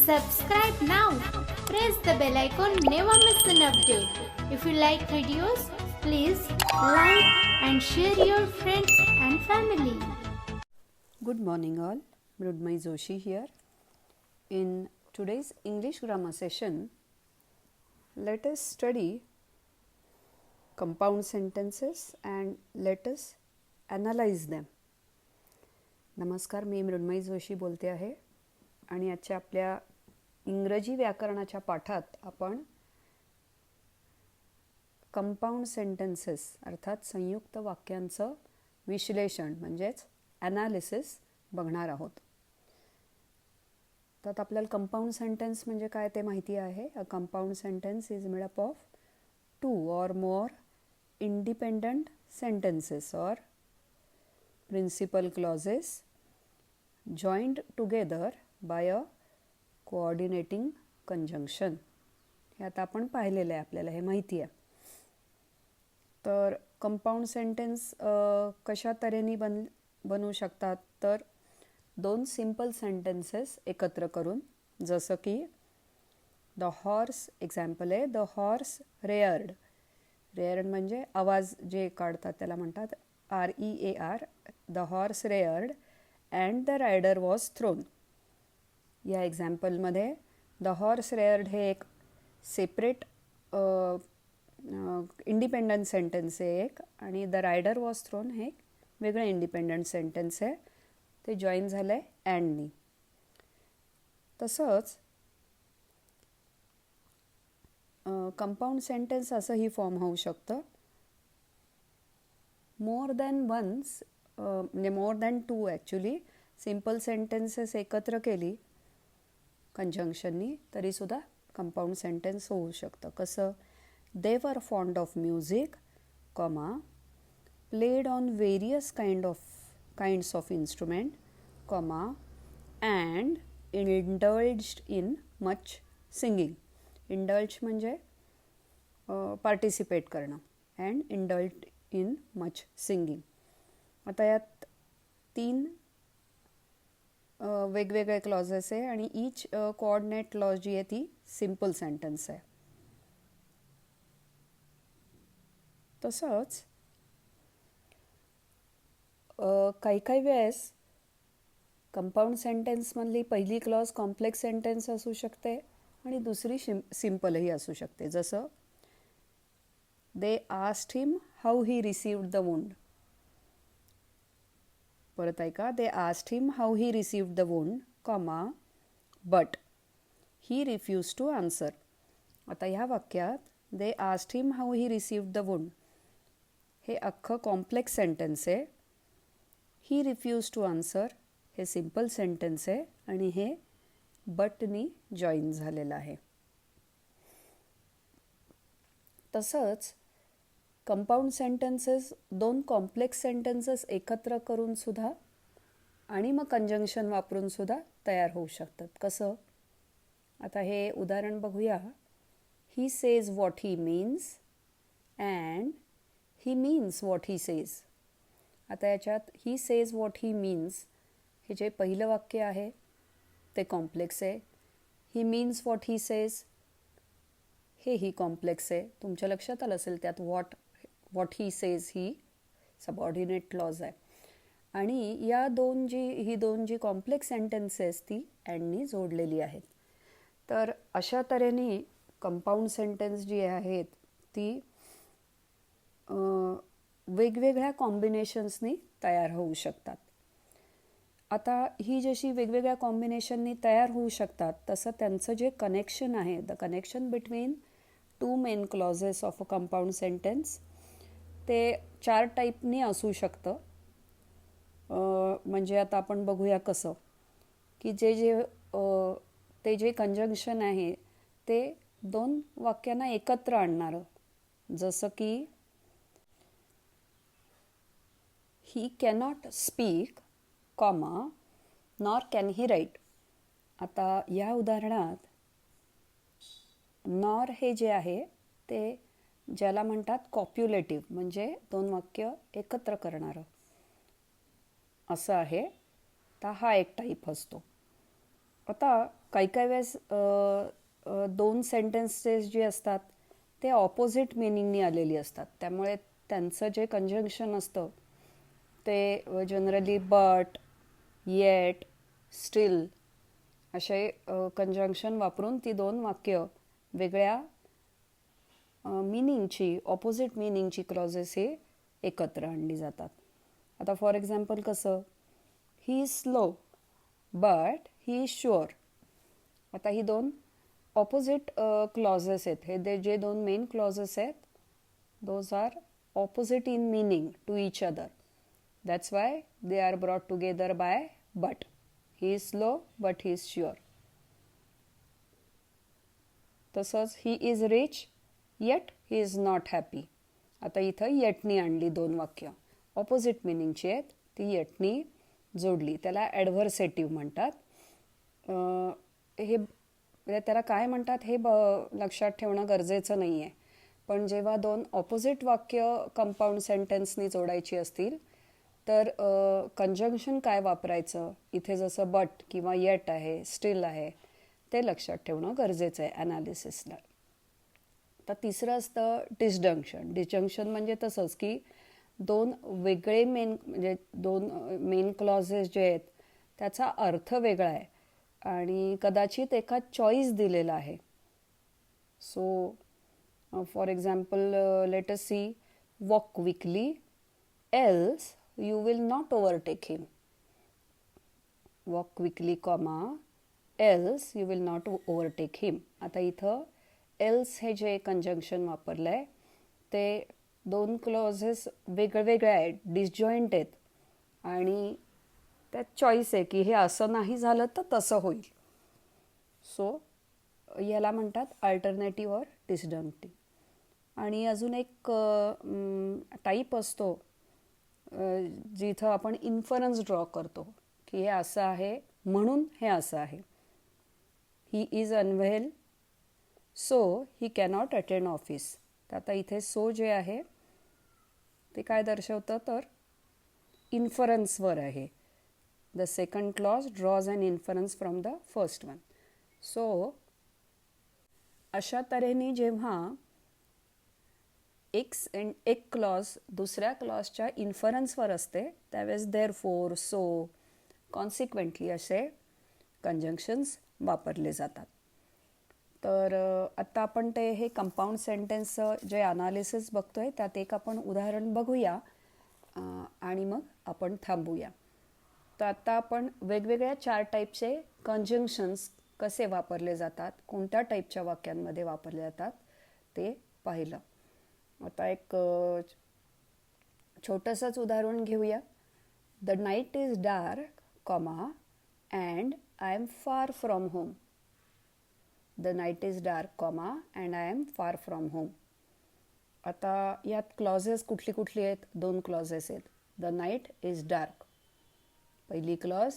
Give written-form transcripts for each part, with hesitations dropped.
Subscribe now. Press the bell icon. Never miss an update. If you like videos, please like and share your friends and family. Good morning all. Mrudmai Joshi here. In today's English grammar session, let us study compound sentences and let us analyze them. नमस्कार, मी मृण्मयी जोशी बोलते आहे आणि आजच्या आपल्या इंग्रजी व्याकरणाच्या पाठात आपण कंपाऊंड सेंटेन्सेस अर्थात संयुक्त वाक्यांचं विश्लेषण म्हणजेच ॲनालिसिस बघणार आहोत. तर आपल्याला कंपाऊंड सेंटेन्स म्हणजे काय ते माहिती आहे. A compound sentence is made up of 2 or more independent sentences or principal clauses joined together by a coordinating conjunction. हे आता आपण पाहिलेलं आहे, आपल्याला हे माहिती आहे. तर कंपाऊंड सेंटेन्स कशा तऱ्हेने बनवू शकतात, तर 2 सिंपल सेंटेन्सेस एकत्र करून, जसं की द हॉर्स एक्झाम्पल आहे, द हॉर्स रेअर्ड. रेअर्ड म्हणजे आवाज जे काढतात त्याला म्हणतात REAR. The horse reared and the rider was thrown. या एक्झाम्पलमध्ये द हॉर्स रेअर्ड हे एक सेपरेट इंडिपेंडंट सेंटेन्स आहे एक, आणि द रायडर वॉज थ्रोन हे एक वेगळं इंडिपेंडंट सेंटेन्स आहे. ते जॉईन झालं आहे अँडनी. तसंच कंपाऊंड सेंटेन्स असंही फॉर्म होऊ शकतं. मोर दॅन वन्स म्हणजे more than 2 actually simple sentences एकत्र केली कंजंक्शननी तरीसुद्धा कंपाऊंड सेंटेन्स होऊ शकतं. कसं, दे वर fond of music, comma played on various kinds of instrument, comma and indulged in much singing. Indulge म्हणजे पार्टिसिपेट करणं, and indulged in much singing. आता यात 3 वेगवेगळे क्लॉजेस आहे आणि ईच कोऑर्डिनेट क्लॉज जी आहे ती सिम्पल सेंटेन्स आहे. तसंच काही वेळेस कंपाऊंड सेंटेन्समधली पहिली क्लॉज कॉम्प्लेक्स सेंटेन्स असू शकते आणि दुसरी सिम्पलही असू शकते. जसं they asked him how he received the wound. परत ऐका, they asked him how he received the wound, comma but he refuse to answer. आता ह्या वाक्यात they asked him how he received the wound हे अख्खं कॉम्प्लेक्स सेंटेन्स आहे. He refuse to answer हे simple sentence आहे आणि हे बटनी जॉईन झालेलं आहे. तसंच कंपाऊंड सेंटेन्सेस 2 कॉम्प्लेक्स सेंटेन्सेस एकत्र करून सुद्धा आणि मग कंजंक्शन वापरून सुद्धा तयार होऊ शकतात. कसं, आता हे उदाहरण बघूया. He says what he means and he means what he says. आता याच्यात he says what he means हे जे पहिलं वाक्य आहे ते कॉम्प्लेक्स आहे. ही मीन्स व्हॉट ही सेज हेही कॉम्प्लेक्स आहे. तुमच्या लक्षात आलं असेल त्यात what he says he subordinate clause आहे. आणि या ही दोन जी कॉम्प्लेक्स सेंटेन्सेस ती अँडनी जोडलेली आहेत. तर अशा तऱ्हेने कंपाऊंड सेंटेन्स जी आहेत ती वेगवेगळ्या कॉम्बिनेशन्सनी तयार होऊ शकतात. आता ही जशी वेगवेगळ्या कॉम्बिनेशननी तयार होऊ शकतात तसं त्यांचं जे कनेक्शन आहे, the connection between 2 main clauses of a compound sentence ते 4 टाईपनी असू शकतं. म्हणजे आता आपण बघूया कसं, की ते जे कंजंक्शन आहे ते 2 वाक्यांना एकत्र आणणारं. जसं की he cannot speak, comma nor can he write. आता या उदाहरणात नॉर हे जे आहे ते ज्याला म्हणतात कॉप्युलेटिव्ह म्हणजे 2 वाक्य एकत्र करणारं असं आहे. तर हा एक टाईप असतो. आता काही काही वेळेस दोन सेंटेन्सेस जी असतात ते ऑपोजिट मिनिंगनी आलेली असतात, त्यामुळे त्यांचं जे कंजंक्शन असतं ते जनरली बट, येट, स्टील असे कंजंक्शन वापरून ती दोन वाक्य वेगळ्या मिनिंगची, ऑपोजिट मिनिंगची क्लॉजेस हे एकत्र आणली जातात. आता फॉर एक्झाम्पल कसं, he is slow but he is sure. आता ही दोन ऑपोजिट क्लॉजेस आहेत. हे जे दोन मेन क्लॉजेस आहेत those are opposite in meaning to each other. That's why they are brought together by but. He is slow but he is sure. तसंच he is rich yet he is not happy. आता इथं येटनी आणली दोन वाक्य, opposite मिनिंगची आहेत, ती येटनी जोडली. त्याला ॲडव्हर्सेटिव्ह म्हणतात. हे त्याला काय म्हणतात हे लक्षात ठेवणं गरजेचं नाही आहे, पण जेव्हा दोन ऑपोजिट वाक्य कंपाऊंड सेंटेन्सनी जोडायची असतील तर कंजंक्शन काय वापरायचं, इथे जसं बट किंवा येट आहे, स्टील आहे, ते लक्षात ठेवणं गरजेचं आहे ॲनालिसिसला. तर तिसरं असतं डिसजंक्शन. डिसजंक्शन म्हणजे तसंच की दोन वेगळे म्हणजे दोन मेन क्लॉजेस जे आहेत त्याचा अर्थ वेगळा आहे आणि कदाचित एका चॉईस दिलेला आहे. So for example let us see, walk quickly else you will not overtake him. Walk quickly comma else you will not overtake him. आता इथं एल्स हे जे कंजंक्शन वापरलं आहे ते दोन क्लॉजेस वेगवेगळे आहेत, डिसजॉईंट आहेत आणि त्यात चॉईस आहे की हे असं नाही झालं तर तसं होईल. सो याला म्हणतात अल्टरनेटिव्ह ऑर डिसजंक्टिव्ह. आणि अजून एक टाईप असतो जिथं आपण इन्फरन्स ड्रॉ करतो की हे असं आहे म्हणून हे असं आहे. He is unwell so he cannot attend office. तर आता इथे सो जे आहे ते काय दर्शवतं तर इन्फरन्सवर आहे. The second clause draws an inference from the first one. So अशा तऱ्हेने जेव्हा एक क्लॉज दुसऱ्या क्लॉजच्या इन्फरन्सवर असते त्यावेळेस देअर फोर, सो, कॉन्सिक्वेंटली असे कंजंक्शन्स वापरले जातात. तर आत्ता आपण ते हे कंपाऊंड सेंटेन्सचं जे ॲनालिसिस बघतोय त्यात एक आपण उदाहरण बघूया आणि मग आपण थांबूया. तर आत्ता आपण वेगवेगळ्या 4 टाईपचे कंजंक्शन्स कसे वापरले जातात, कोणत्या टाईपच्या वाक्यांमध्ये वापरले जातात ते पाहिलं. आता एक छोटंसंच उदाहरण घेऊया. The night is dark comma and I am far from home. The night is dark comma and I am far from home. आता यात क्लॉजेस कुठली कुठली आहेत? 2 क्लॉजेस आहेत. द नाईट इज डार्क पहिली क्लॉज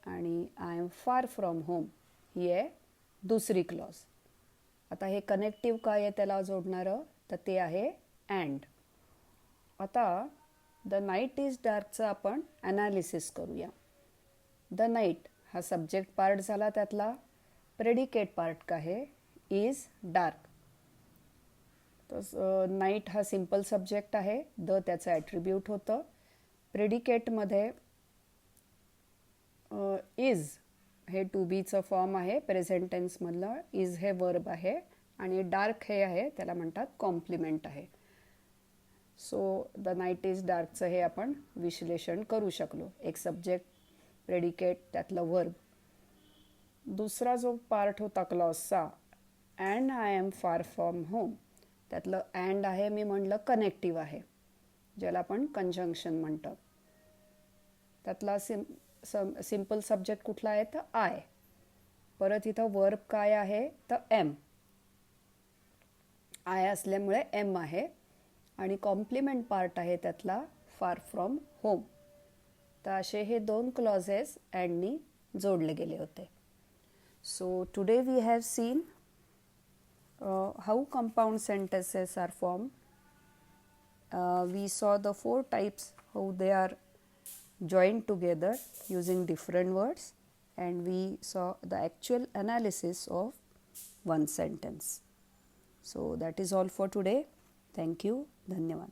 आणि I am far from home ही आहे दुसरी क्लॉज. आता हे कनेक्टिव्ह काय आहे त्याला जोडणारं तर ते आहे अँड. आता द नाईट इज डार्कचं आपण ॲनालिसिस करूया. द नाईट हा सब्जेक्ट पार्ट झाला, त्यातला प्रेडिकेट पार्ट काय आहे? Is dark. तर नाईट हा सिम्पल सब्जेक्ट आहे, द त्याचं ॲट्रिब्यूट होतं. प्रेडिकेटमध्ये इज हे टू बीचं फॉर्म आहे, प्रेझेंट टेन्समधलं. इज हे वर्ब आहे आणि डार्क हे आहे त्याला म्हणतात कॉम्प्लिमेंट आहे. सो द नाईट इज डार्कचं हे आपण विश्लेषण करू शकलो. एक सब्जेक्ट, प्रेडिकेट, त्यातलं वर्ब. दुसरा जो पार्ट होता क्लॉजचा and I am far from home, त्यातलं अँड आहे मी म्हणलं कनेक्टिव्ह आहे ज्याला आपण कंजंक्शन म्हणतो. त्यातला सिम्पल सब्जेक्ट कुठला आहे तर आय. परत इथं वर्ब काय आहे तर एम. आय असल्यामुळे एम आहे आणि कॉम्प्लिमेंट पार्ट आहे त्यातला फार फ्रॉम होम. तर असे हे 2 क्लॉजेस अँडनी जोडले गेले होते. So today we have seen how compound sentences are form. We saw the 4 types, how they are joined together using different words, and we saw the actual analysis of one sentence. So that is all for today. Thank you. Dhanyavad.